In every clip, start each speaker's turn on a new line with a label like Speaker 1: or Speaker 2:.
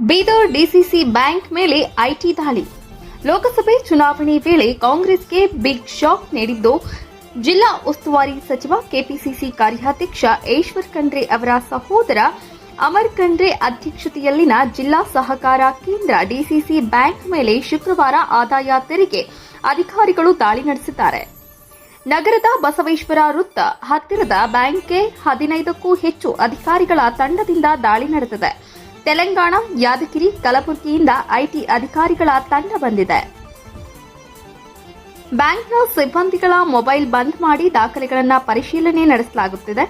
Speaker 1: Bidar DCC bank ಮೇಲೆ IT ದಾಳಿ. ಲೋಕಸಭೆ ಚುನಾವಣೆ ವೇಳೆ ಕಾಂಗ್ರೆಸ್ಗೆ ಬಿಗ್ ಶಾಕ್ ನೀಡಿದ್ದು ಜಿಲ್ಲಾ ಉಸ್ತುವಾರಿ ಸಚಿವ ಕೆಪಿಸಿಸಿ ಕಾರ್ಯಾಧ್ಯಕ್ಷ ಈಶ್ವರ್ ಖಂಡ್ರೆ ಅವರ ಸಹೋದರ ಅಮರ್ ಖಂಡ್ರೆ ಅಧ್ಯಕ್ಷತೆಯಲ್ಲಿನ ಜಿಲ್ಲಾ ಸಹಕಾರ ಕೇಂದ್ರ ಡಿಸಿಸಿ ಬ್ಯಾಂಕ್ ಮೇಲೆ ಶುಕ್ರವಾರ ಆದಾಯ ತೆರಿಗೆ ಅಧಿಕಾರಿಗಳು ದಾಳಿ ನಡೆಸಿದ್ದಾರೆ. ನಗರದ ಬಸವೇಶ್ವರ ವೃತ್ತ ಹತ್ತಿರದ ಬ್ಯಾಂಕ್ಗೆ 15ಕ್ಕೂ ಹೆಚ್ಚು ಅಧಿಕಾರಿಗಳ ತಂಡದಿಂದ ದಾಳಿ ನಡೆದಿದೆ. ತೆಲಂಗಾಣ, ಯಾದಗಿರಿ, ಕಲಬುರಗಿಯಿಂದ ಐಟಿ ಅಧಿಕಾರಿಗಳ ತಂಡ ಬಂದಿದೆ. ಬ್ಯಾಂಕ್ನ ಸಿಬ್ಬಂದಿಗಳ ಮೊಬೈಲ್ ಬಂದ್ ಮಾಡಿ ದಾಖಲೆಗಳನ್ನು ಪರಿಶೀಲನೆ ನಡೆಸಲಾಗುತ್ತಿದೆ.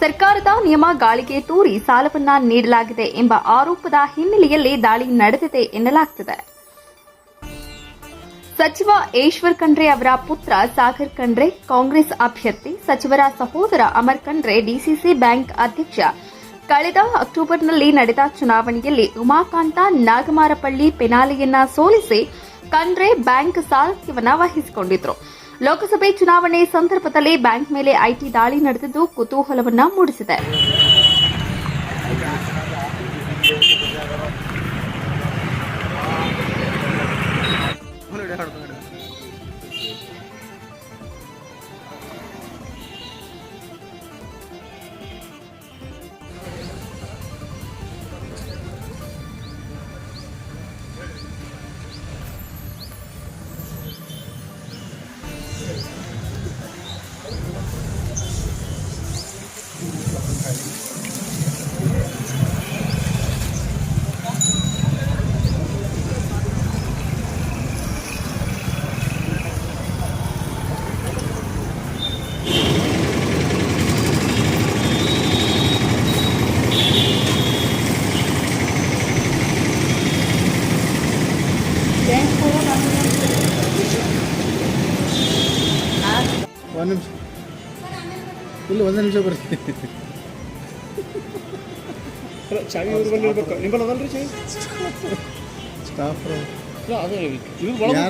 Speaker 1: ಸರ್ಕಾರದ ನಿಯಮ ಗಾಳಿಗೆ ತೂರಿ ಸಾಲವನ್ನ ನೀಡಲಾಗಿದೆ ಎಂಬ ಆರೋಪದ ಹಿನ್ನೆಲೆಯಲ್ಲಿ ದಾಳಿ ನಡೆದಿದೆ ಎನ್ನಲಾಗುತ್ತಿದೆ. ಸಚಿವ ಈಶ್ವರ್ ಖಂಡ್ರೆ ಅವರ ಪುತ್ರ ಸಾಗರ್ ಖಂಡ್ರೆ ಕಾಂಗ್ರೆಸ್ ಅಭ್ಯರ್ಥಿ, ಸಚಿವರ ಸಹೋದರ ಅಮರ್ ಖಂಡ್ರೆ ಡಿಸಿಸಿ ಬ್ಯಾಂಕ್ ಅಧ್ಯಕ್ಷ. ಕಳೆದ ಅಕ್ಟೋಬರ್ನಲ್ಲಿ ನಡೆದ ಚುನಾವಣೆಯಲ್ಲಿ ಉಮಾಕಾಂತ ನಾಗಮಾರಪಳ್ಳಿ ಪೆನಾಲೆಯನ್ನ ಸೋಲಿಸಿ ಖಂಡ್ರೆ ಬ್ಯಾಂಕ್ ಸಾರಥ್ಯವನ್ನ ವಹಿಸಿಕೊಂಡಿದ್ರು. ಲೋಕಸಭೆ ಚುನಾವಣೆ ಸಂದರ್ಭದಲ್ಲಿ ಬ್ಯಾಂಕ್ ಮೇಲೆ ಐಟಿ ದಾಳಿ ನಡೆದಿದ್ದು ಕುತೂಹಲವನ್ನ ಮೂಡಿಸಿದೆ.
Speaker 2: ಒಂದು ನಿಮಿಷ ಇಲ್ಲ, ಒಂದು ನಿಮಿಷ ಬರ್ತೀನಿ.
Speaker 3: ಚಾವಿ ಇವ್ರು ಬಂದಿರ್ಬೇಕು. ನಿಂಬಲ್ ಅದಲ್ರಿ ಚಾವಿ
Speaker 2: ಸ್ಟಾಫ್
Speaker 3: ಅದೇ ಇವ್ರು ಒಳಗೆ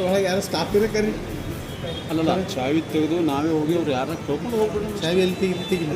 Speaker 2: ಒಳಗೆ ಯಾರು ಸ್ಟಾಫ್ ಇರಕ್ರಿ?
Speaker 3: ಅಲ್ಲಲ್ಲ, ಚಾವಿ ತೆಗೆದು ನಾವೇ ಹೋಗಿ ಅವ್ರು ಯಾರನ್ನ ಕೇಳ್ಕೊಂಡು ಹೋಗ್ಬಿಟ್ಟು
Speaker 2: ಚಾವಿ ಎಲ್ಲಿ ತೆಗಿ